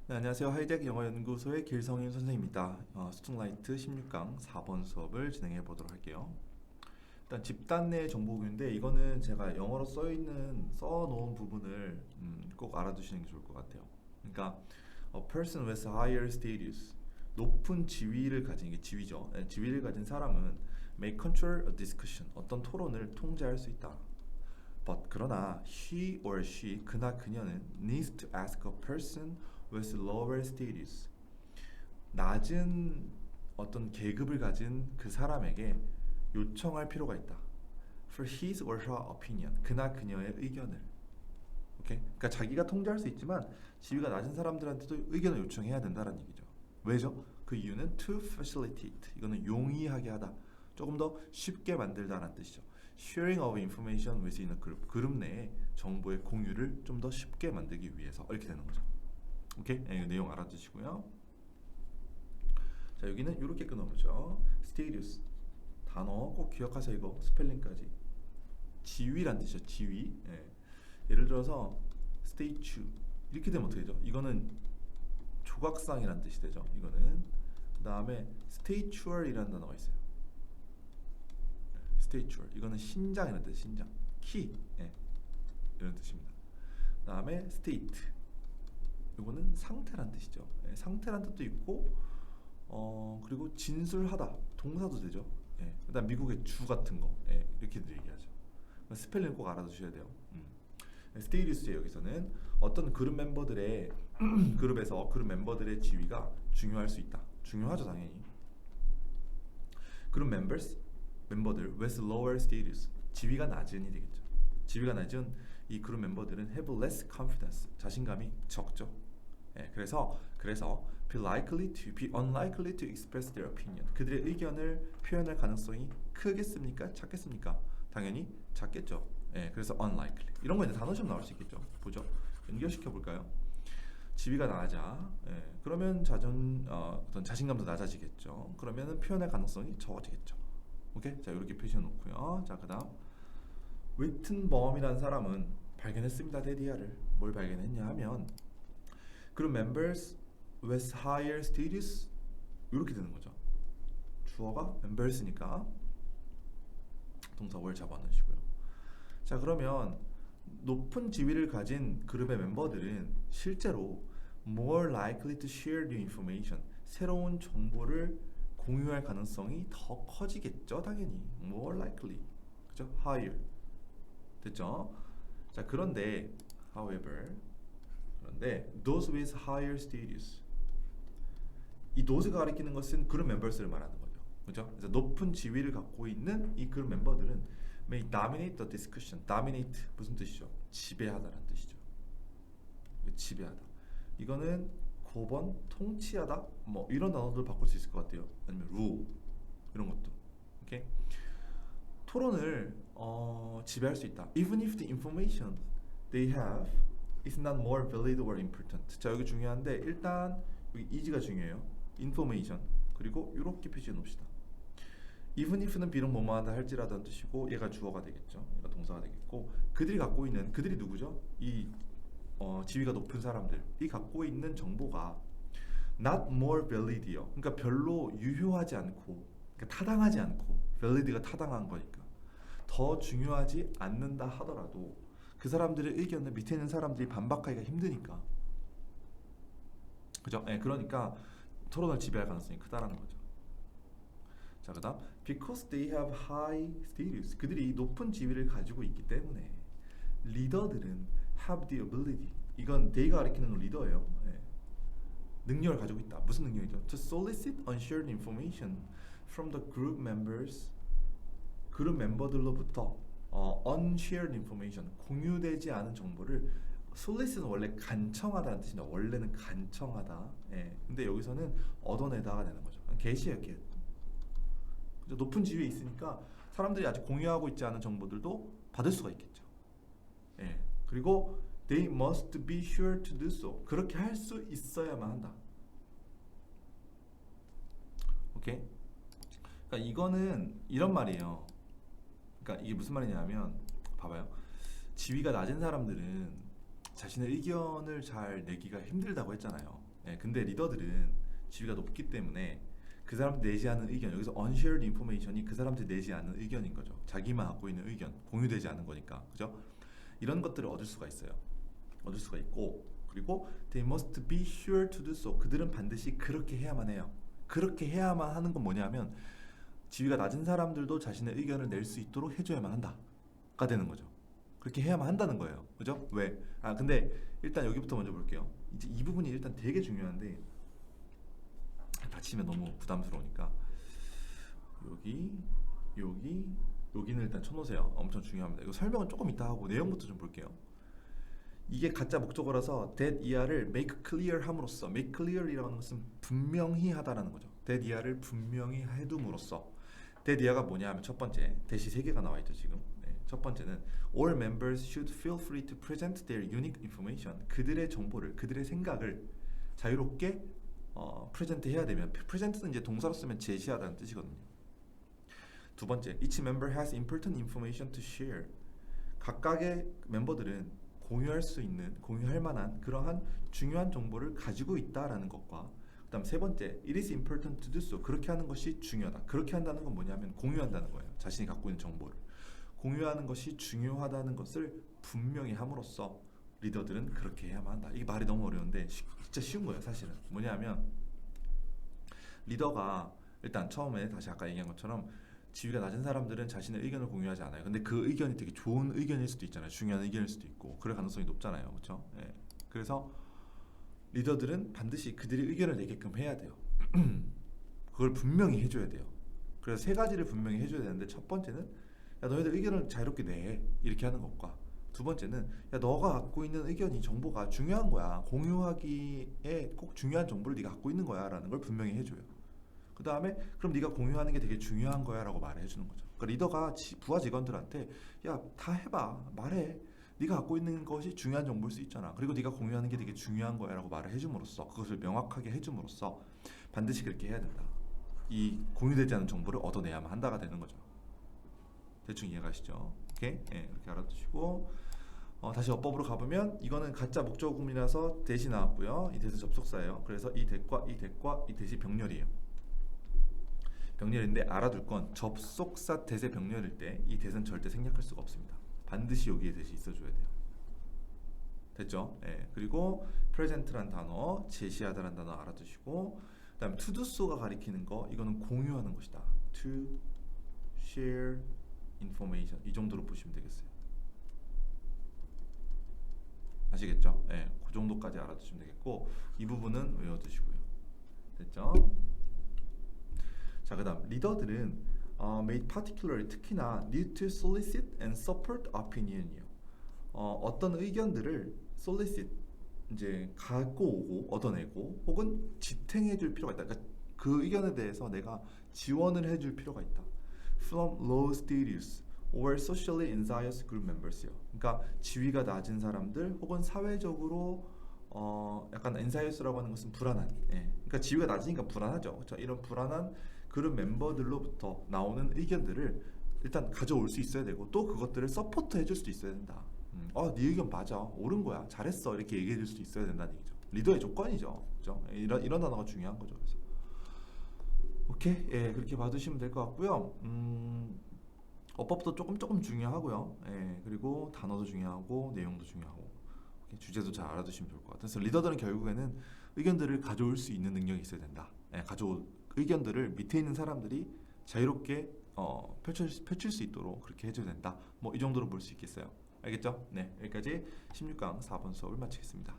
네, 안녕하세요. 하이덱 영어연구소의 길성윤 선생입니다. 스투라이트 16강 4번 수업을 진행해 보도록 할게요. 일단 집단 내 정보교인데 이거는 제가 영어로 써놓은 부분을 꼭 알아두시는 게 좋을 것 같아요. 그러니까 a person with higher status, 높은 지위를 가진 게 지위죠. 네, 지위를 가진 사람은 may control a discussion, 어떤 토론을 통제할 수 있다. But 그러나 he or she, 그나 그녀는 needs to ask a person with lower status, 낮은 어떤 계급을 가진 그 사람에게 요청할 필요가 있다. For his or her opinion, 그나 그녀의 의견을. 오케이? 그러니까 자기가 통제할 수 있지만 지위가 낮은 사람들한테도 의견을 요청해야 된다는 얘기죠. 왜죠? 그 이유는 to facilitate, 이거는 용이하게 하다, 조금 더 쉽게 만들다라는 뜻이죠. Sharing of information within a group, 그룹 내에 정보의 공유를 좀 더 쉽게 만들기 위해서 이렇게 되는 거죠. 오케이? 네, 내용 알아두시고요. 자, 여기는 이렇게 끊어보죠. status, 단어 꼭 기억하세요. 이거 스펠링까지. 지위란 뜻이죠. 지위. 예. 예를 들어서 statue 이렇게 되면 어떻게 되죠? 이거는 조각상이란 뜻이 되죠. 이거는 그 다음에 statue이라는 단어가 있어요. statue, 이거는 신장이라는 뜻. 신장, 키, 예. 이런 뜻입니다. 그 다음에 state, 이거는 상태란 뜻이죠. 예. 상태란 뜻도 있고, 그리고 진술하다 동사도 되죠. 예. 그다음 미국의 주 같은 거, 예. 이렇게도 얘기하죠. 스펠링 꼭 알아두셔야 돼요. 스테이리스에 여기서는 어떤 그룹 멤버들의 그룹에서 그룹 멤버들의 지위가 중요할 수 있다. 중요하죠, 당연히. 그룹 멤버들 with lower status, 지위가 낮은이 되겠죠. 지위가 낮은 이 그룹 멤버들은 have less confidence, 자신감이 적죠. 예, 그래서 be unlikely to express their opinion, 그들의 의견을 표현할 가능성이 크겠습니까? 작겠습니까? 당연히 작겠죠. 예, 그래서 unlikely, 이런 거 이제 단어 좀 나올 수 있겠죠. 보죠. 연결시켜 볼까요? 지위가 낮아. 예, 그러면 어떤 자신감도 낮아지겠죠. 그러면은 표현할 가능성이 적어지겠죠. 오케이? 자, 이렇게 표시해 놓고요. 자, 그다음 위튼범이라는 사람은 발견했습니다. 데디아를. 뭘 발견했냐 하면 그룹 members with higher status, 이렇게 되는 거죠. 주어가 members니까 동사 월 잡아 넣으시고요. 자, 그러면 높은 지위를 가진 그룹의 멤버들은 실제로 more likely to share new information, 새로운 정보를 공유할 가능성이 더 커지겠죠. 당연히 more likely, 그죠? higher 됐죠? 자, 그런데 however, 그런데 those with higher status, 이 those가 가리키는 것은 그룹 멤버스를 말하는 거죠. 그죠? 그래서 높은 지위를 갖고 있는 이 그룹 멤버들은 may dominate the discussion. dominate 무슨 뜻이죠? 지배하다라는 뜻이죠. 지배하다. 이거는 고번, 통치하다, 뭐 이런 단어들 바꿀 수 있을 것 같아요. 아니면 rule, 이런 것도. 오케이? 토론을 지배할 수 있다. Even if the information they have is not more valid or important. 자, 여기 중요한데 일단 여기 is가 중요해요. information, 그리고 이렇게 표시해 놓읍시다. even if는 비록 뭐뭐하다 할지라도 는 뜻이고, 얘가 주어가 되겠죠. 얘가 동사가 되겠고, 그들이 갖고 있는, 그들이 누구죠? 이 지위가 높은 사람들이 갖고 있는 정보가 not more valid이요. 그러니까 별로 유효하지 않고, 그러니까 타당하지 않고, valid가 타당한 거니까 더 중요하지 않는다 하더라도 그 사람들의 의견을 밑에 있는 사람들이 반박하기가 힘드니까, 그죠? 네, 그러니까 토론을 지배할 가능성이 크다라는 거죠. 자, 그다음 because they have high status, 그들이 높은 지위를 가지고 있기 때문에 리더들은 have the ability, 이건 they가 가리키는 리더예요. 네. 능력을 가지고 있다. 무슨 능력이죠? To solicit unshared information from the group members, 그룹 멤버들로부터 unshared information, 공유되지 않은 정보를, solicit은 원래 간청하다는 뜻입니다. 원래는 간청하다. 예. 근데 여기서는 얻어내다가 되는 거죠. 게시예요, 겟. 높은 지위에 있으니까 사람들이 아직 공유하고 있지 않은 정보들도 받을 수가 있겠죠. 예. 그리고 they must be sure to do so, 그렇게 할 수 있어야만 한다. 오케이? 그러니까 이거는 이런 말이에요. 그러니까 이게 무슨 말이냐면, 봐봐요. 지위가 낮은 사람들은 자신의 의견을 잘 내기가 힘들다고 했잖아요. 예, 근데 리더들은 지위가 높기 때문에 그 사람들 내지 않은 의견, 여기서 unshared information이 그 사람들 내지 않은 의견인 거죠. 자기만 갖고 있는 의견, 공유되지 않은 거니까, 그죠? 이런 것들을 얻을 수가 있어요. 얻을 수가 있고, 그리고 they must be sure to do so. 그들은 반드시 그렇게 해야만 해요. 그렇게 해야만 하는 건 뭐냐면 지위가 낮은 사람들도 자신의 의견을 낼 수 있도록 해줘야만 한다가 되는 거죠. 그렇게 해야만 한다는 거예요. 그죠? 왜? 근데 일단 여기부터 먼저 볼게요. 이제 이 부분이 일단 되게 중요한데 다치면 너무 부담스러우니까 여기는 일단 쳐놓으세요. 엄청 중요합니다. 이거 설명은 조금 이따 하고 내용부터 좀 볼게요. 이게 가짜 목적어라서 that 이하를 make clear 함으로써, make clear이라는 것은 분명히 하다라는 거죠. that 이하를 분명히 해둠으로써. that 이하가 뭐냐 하면 첫 번째, 대시 3개가 나와 있죠 지금. 네, 첫 번째는 all members should feel free to present their unique information. 그들의 정보를, 그들의 생각을 자유롭게 프레젠트 해야 되면, 프레젠트는 이제 동사로 쓰면 제시하다는 뜻이거든요. 두 번째, each member has important information to share. 각각의 멤버들은 공유할 수 있는, 공유할 만한 그러한 중요한 정보를 가지고 있다라는 것과, 그다음 세 번째, it is important to do so. 그렇게 하는 것이 중요하다. 그렇게 한다는 건 뭐냐면 공유한다는 거예요. 자신이 갖고 있는 정보를 공유하는 것이 중요하다는 것을 분명히 함으로써 리더들은 그렇게 해야만 한다. 이게 말이 너무 어려운데 진짜 쉬운 거예요. 사실은 뭐냐면 리더가 일단 처음에 다시 아까 얘기한 것처럼 지위가 낮은 사람들은 자신의 의견을 공유하지 않아요. 근데 그 의견이 되게 좋은 의견일 수도 있잖아요. 중요한 의견일 수도 있고 그럴 가능성이 높잖아요. 그렇죠? 예. 그래서 리더들은 반드시 그들의 의견을 내게끔 해야 돼요. 그걸 분명히 해줘야 돼요. 그래서 세 가지를 분명히 해줘야 되는데 첫 번째는 야 너희들 의견을 자유롭게 내 이렇게 하는 것과, 두 번째는 야 너가 갖고 있는 의견이, 정보가 중요한 거야. 공유하기에 꼭 중요한 정보를 네가 갖고 있는 거야 라는 걸 분명히 해줘요. 그 다음에 그럼 네가 공유하는 게 되게 중요한 거야 라고 말을 해주는 거죠. 그러니까 리더가 부하 직원들한테 야 다 해봐, 말해, 네가 갖고 있는 것이 중요한 정보일 수 있잖아, 그리고 네가 공유하는 게 되게 중요한 거야 라고 말을 해줌으로써, 그것을 명확하게 해줌으로써 반드시 그렇게 해야 된다. 이 공유되지 않은 정보를 얻어내야만 한다가 되는 거죠. 대충 이해가시죠? 오케이? 네, 이렇게 알아두시고 다시 어법으로 가보면 이거는 가짜 목적어구문이라서 대시 나왔고요. 이 대시 접속사예요. 그래서 이 대과 이 대과 이 대시 병렬이에요. 병렬인데 알아둘 건 접속사 대세 병렬일 때 이 대는 절대 생략할 수가 없습니다. 반드시 여기에 대시 있어줘야 돼요. 됐죠? 네. 그리고 present란 단어, 제시하다란 단어 알아두시고, 그 다음에 to do so가 가리키는 거, 이거는 공유하는 것이다. to share information, 이 정도로 보시면 되겠어요. 아시겠죠? 네, 그 정도까지 알아두시면 되겠고 이 부분은 외워두시고요. 됐죠? 자, 그다음 리더들은 made particularly, 특히나 need to solicit and support opinion이요. 어떤 의견들을 solicit, 이제 갖고 오고 얻어내고 혹은 지탱해줄 필요가 있다. 그러니까 그 의견에 대해서 내가 지원을 해줄 필요가 있다. From low status or socially anxious group members요. 그러니까 지위가 낮은 사람들 혹은 사회적으로 약간 anxious라고 하는 것은 불안한. 예. 그러니까 지위가 낮으니까 불안하죠. 그렇죠? 이런 불안한 그런 멤버들로부터 나오는 의견들을 일단 가져올 수 있어야 되고 또 그것들을 서포트 해줄 수도 있어야 된다. 네 의견 맞아, 옳은 거야, 잘했어 이렇게 얘기해줄 수 있어야 된다는 얘기죠. 리더의 조건이죠. 그렇죠? 이런 단어가 중요한 거죠. 그래서 오케이, 예, 그렇게 봐두시면 될 것 같고요. 어법도 조금 중요하고요. 예, 그리고 단어도 중요하고 내용도 중요하고 주제도 잘 알아두시면 좋을 것 같아요. 그래서 리더들은 결국에는 의견들을 가져올 수 있는 능력이 있어야 된다. 예, 가져올 의견들을 밑에 있는 사람들이 자유롭게 펼칠 수 있도록 그렇게 해줘야 된다. 뭐 이 정도로 볼 수 있겠어요. 알겠죠? 네, 여기까지 16강 4번 수업을 마치겠습니다.